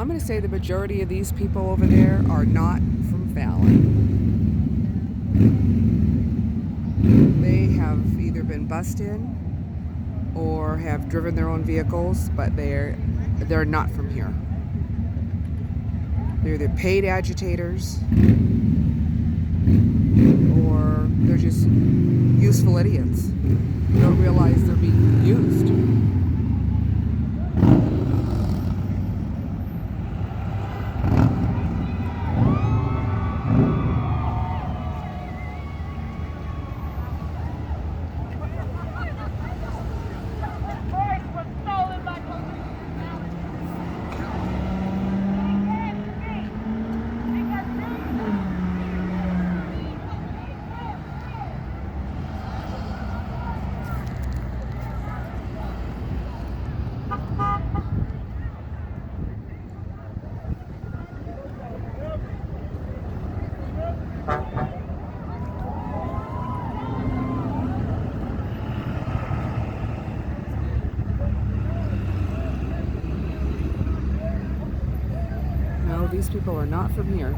I'm going to say the majority of these people over there are not from Fallon. They have either been bussed in or have driven their own vehicles, but they're not from here. They're either paid agitators or they're just useful idiots who don't realize they're being used. No, these people are not from here.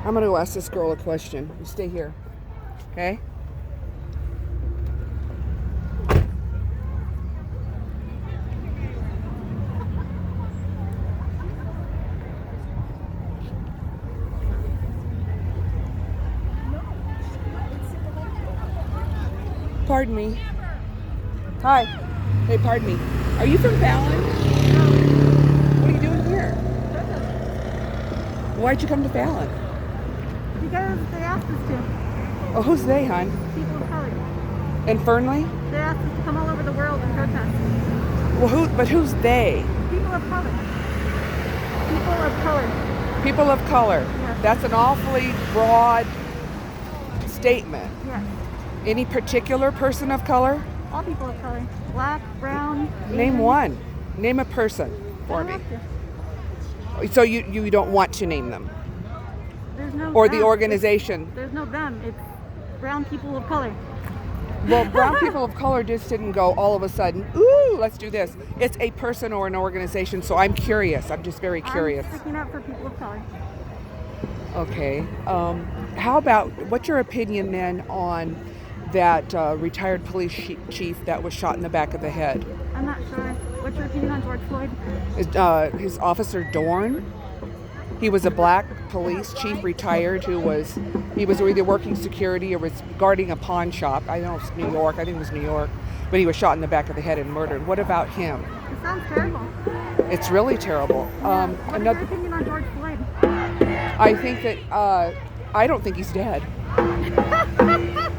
I'm going to ask this girl a question. You stay here, okay? Pardon me. Hi. Hey, pardon me. Are you from Fallon? What are you doing here? Why'd you come to Fallon? Because they asked us to. Oh, who's they, hon? People of color. In Fernley? They asked us to come all over the world and protest. Well, who's they? People of color. People of color. People of color. Yes. That's an awfully broad statement. Yes. Any particular person of color? All people of color. Black, brown, Asian. Name one. Name a person for me. So you don't want to name them? There's no Or them. the organization? There's no them. It's brown people of color. Well, brown people of color just didn't go all of a sudden, ooh, let's do this. It's a person or an organization, so I'm curious. I'm just very curious. I'm sticking up for people of color. Okay. How about, what's your opinion then on that retired police chief that was shot in the back of the head? I'm not sure. What's your opinion on George Floyd? His Officer Dorn. He was a black police chief, retired, he was either working security or was guarding a pawn shop. I don't know if it's New York. I think it was New York. But he was shot in the back of the head and murdered. What about him? It sounds terrible. It's really terrible. What's your opinion on George Floyd? I think that I don't think he's dead.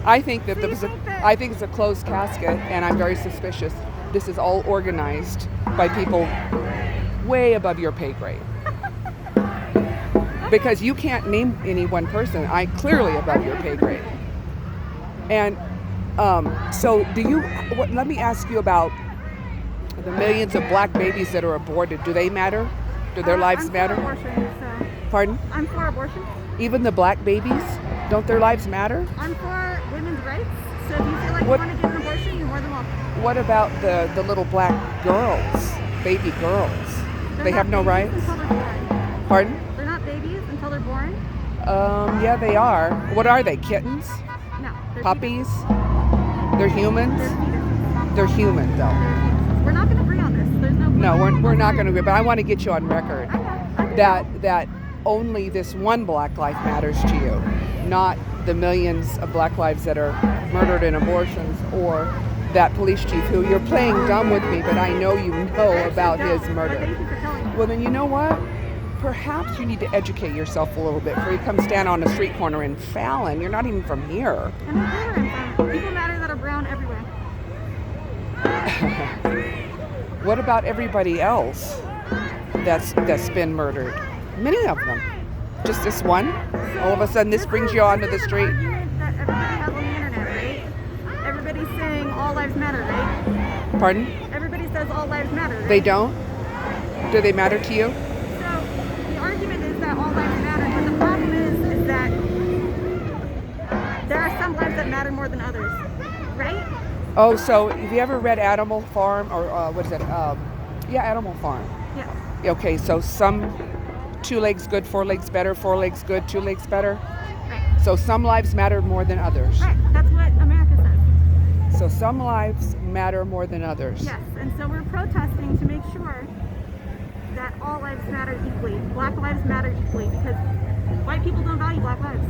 I think that I think it's a closed casket, and I'm very suspicious. This is all organized by people way above your pay grade. Because you can't name any one person. I clearly above your pay grade. And so let me ask you about the millions of black babies that are aborted. Do they matter? Do their lives matter? I'm for abortion, so. Pardon? I'm for abortion. Even the black babies? Don't their lives matter? I'm for women's rights. So if you feel like you want to get an abortion, you're more than welcome. What about the little black girls, baby girls? They have no rights? Until they're born. Pardon? They're not babies until they're born. Yeah, they are. What are they? Kittens? No. Puppies? They're humans? They're fetuses. They're human, though. They're fetuses. We're not going to agree on this. There's no. No, we're not going to agree. But I want to get you on record I know. that only this one black life matters to you, not the millions of black lives that are murdered in abortions or that police chief who you're playing dumb with me, but I know you know about his murder. Thank you for telling me. Well, then you know what? Perhaps you need to educate yourself a little bit before you come stand on a street corner in Fallon. You're not even from here. I'm not sure where I'm from. People matter that are brown everywhere. What about everybody else that's been murdered? Many of them. Just this one? All of a sudden this brings you onto the street? This is an argument that everybody has on the internet, right? Everybody's saying all lives matter, right? Pardon? Everybody says all lives matter, right? They don't? Do they matter to you? So the argument is that all lives matter, but the problem is that there are some lives that matter more than others, right? Oh, so have you ever read Animal Farm or what is it? Yeah, Animal Farm. Yeah. Okay, so some 2 legs good, 4 legs better, 4 legs good, 2 legs better. Right. So some lives matter more than others. Right. That's what America says. So some lives matter more than others. Yes. And so we're protesting to make sure that all lives matter equally. Black lives matter equally because white people don't value black lives.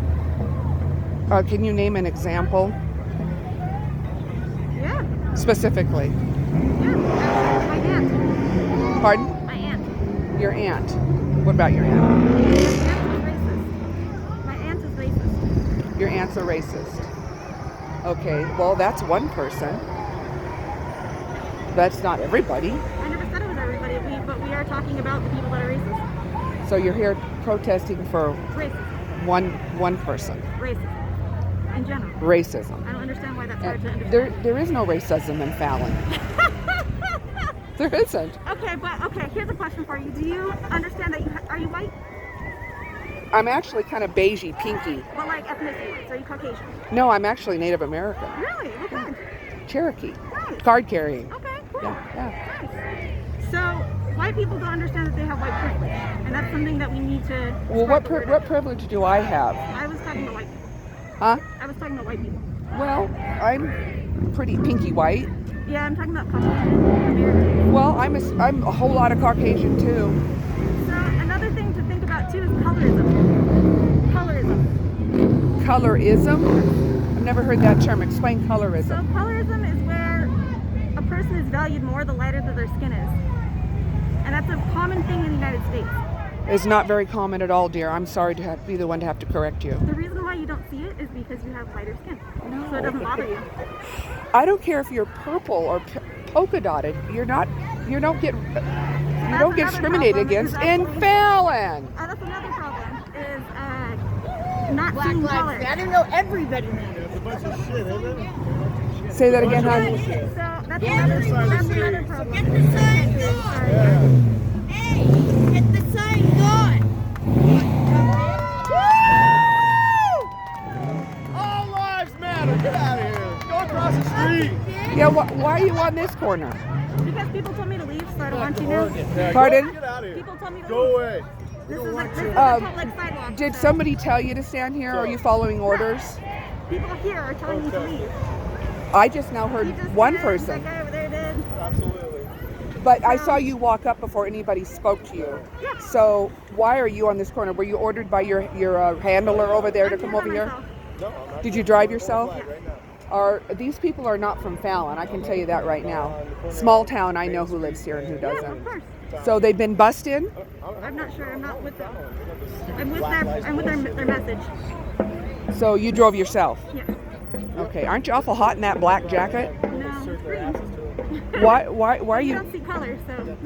Can you name an example Yeah. specifically? Yeah. My aunt. Pardon? My aunt. Your aunt. What about your aunt? My aunt is racist. My aunt is racist. Your aunt's a racist. Okay, well, that's one person. That's not everybody. I never said it was everybody, but we are talking about the people that are racist. So you're here protesting for Racist. one person. Racist. In general. Racism. I don't understand why that's hard to understand. There is no racism in Fallon. There isn't. Okay, here's a question for you. Do you understand that are you white? I'm actually kind of beigey, pinky. What like ethnicity? So are you Caucasian? No, I'm actually Native American. Really? What kind? Cherokee. Nice. Card carrying. Okay, cool. Yeah. Nice. So white people don't understand that they have white privilege, and that's something that we need to. Well, what privilege do I have? I was talking to white people. Huh? I was talking to white people. Well, I'm pretty pinky white. Yeah, I'm talking about Caucasian Americans. Well, I'm a whole lot of Caucasian too. So another thing to think about too is colorism. Colorism. Colorism? I've never heard that term. Explain So colorism. colorism is where a person is valued more the lighter that their skin is. And that's a common thing in the United States. It's not very common at all, dear. I'm sorry to be the one to have to correct you. The reason why you don't see it is because you have lighter skin. No. So it doesn't bother you. I don't care if you're purple or polka dotted. You don't get another discriminated problem, against is in actually- Fallon. That's another problem is not Black seeing lives color. matter. No, everybody matters. It's a bunch of shit, isn't it? Say that again, hon. So that's Yeah, another so problem. get the sign gone. Hey, get the sign gone. All lives matter. Get out of here. Go across the street. Yeah, why are you on this corner? Because people told me to leave, so I don't want you to. Yeah, Pardon? Get out of here. People told me to Go leave. away. This is a public sidewalk. Did so somebody tell you to stand here? Are you following orders? People here are telling me to leave. I just now heard You just one did, person, That guy over there did. Absolutely. but I saw you walk up before anybody spoke to you. Yeah. So why are you on this corner? Were you ordered by your handler over there to I'm come here over by here? myself. No, I'm not. Did you drive yourself? Right now. These people are not from Fallon? I can tell you that right now. Small town, I know who lives here and who Yeah, of doesn't. course. So they've been bussed in? I'm not sure. I'm not with them. I'm with their message. So you drove yourself? Yeah. Okay. Aren't you awful hot in that black jacket? No. It's green. Why are You you? don't see color, so.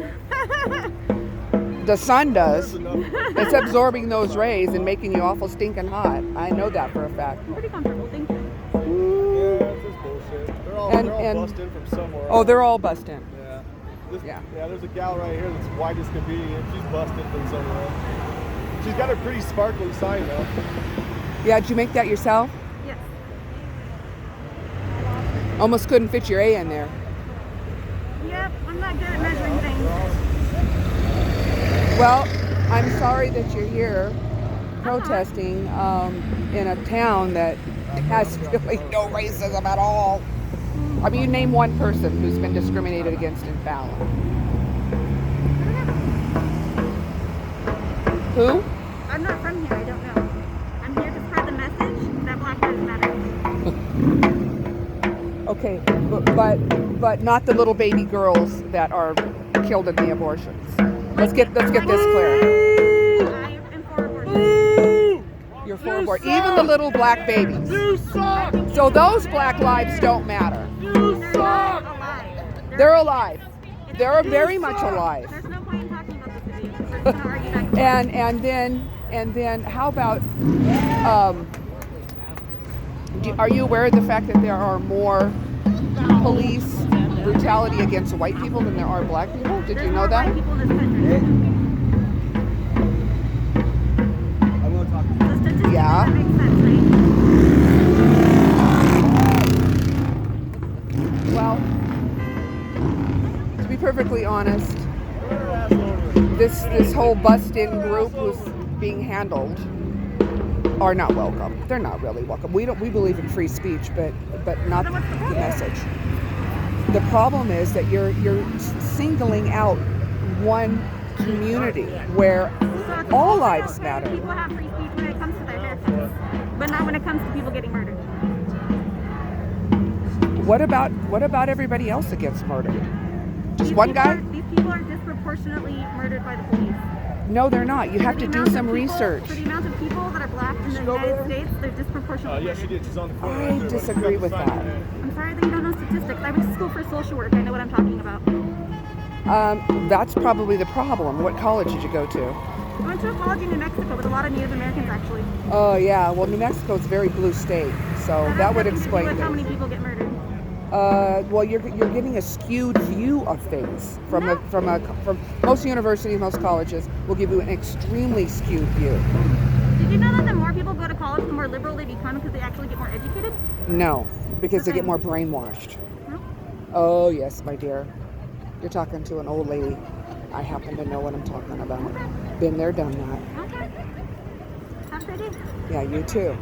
The sun does. That's enough. It's absorbing those rays and making you awful stinking hot. I know that for a fact. I'm pretty comfortable, thank you. Yeah, it's just bullshit. They're all And- busted in from somewhere. Oh, they're all bussed in. Yeah. Yeah. Yeah, there's a gal right here that's white as can be, and she's busted from somewhere. She's got a pretty sparkly sign though. Yeah, did you make that yourself? Yes. Almost couldn't fit your A in there. Yep, I'm not good at measuring things. Well, I'm sorry that you're here protesting in a town that has really no racism at all. I mean, you name one person who's been discriminated against in Fallon. Who? I'm not from here, I don't know. I'm here to spread the message that Black Lives Matter. Okay, but not the little baby girls that are killed in the abortions. Let's get this clear. I am for abortion. You're for abortion. Even the little black babies. You suck! So those black lives don't matter. You They're suck! not alive. They're alive. They're very much alive. There's no point in talking about this video because we're just gonna argue back and forth. And then how about are you aware of the fact that there are more police brutality against white people than there are black people? Did you know There's more that? white people in this country. I'm gonna talk to you. The statistics Yeah. that make sense, right? Well, to be perfectly honest, this whole bust-in group who's being handled are not welcome. They're not really welcome. We believe in free speech, but not the message. The problem is that you're singling out one community where So it's all also lives okay matter. People have free speech when it comes to their haircuts, but not when it comes to people getting murdered. What about everybody else that gets murdered? Just These one people guy? These people are disproportionately murdered by the police. No, they're not. You have For to the do amount of some people- research. For the amount of people that are black in the United States, they're disproportionately Yeah, she murdered. did. She's on the phone. I disagree with that. I'm sorry that you don't know statistics. I went to school for social work. I know what I'm talking about. That's probably the problem. What college did you go to? I went to a college in New Mexico with a lot of Native Americans, actually. Oh yeah, well New Mexico's a very blue state, so has that would nothing to do explain with how many things. people get murdered. Well, you're getting a skewed view of things from most universities, most colleges will give you an extremely skewed view. Did you know that the more people go to college, the more liberal they become because they actually get more educated? No, because they get more brainwashed. No? Oh yes, my dear, you're talking to an old lady. I happen to know what I'm talking about. Been there, done that. Okay. Have a good day. Yeah, you too.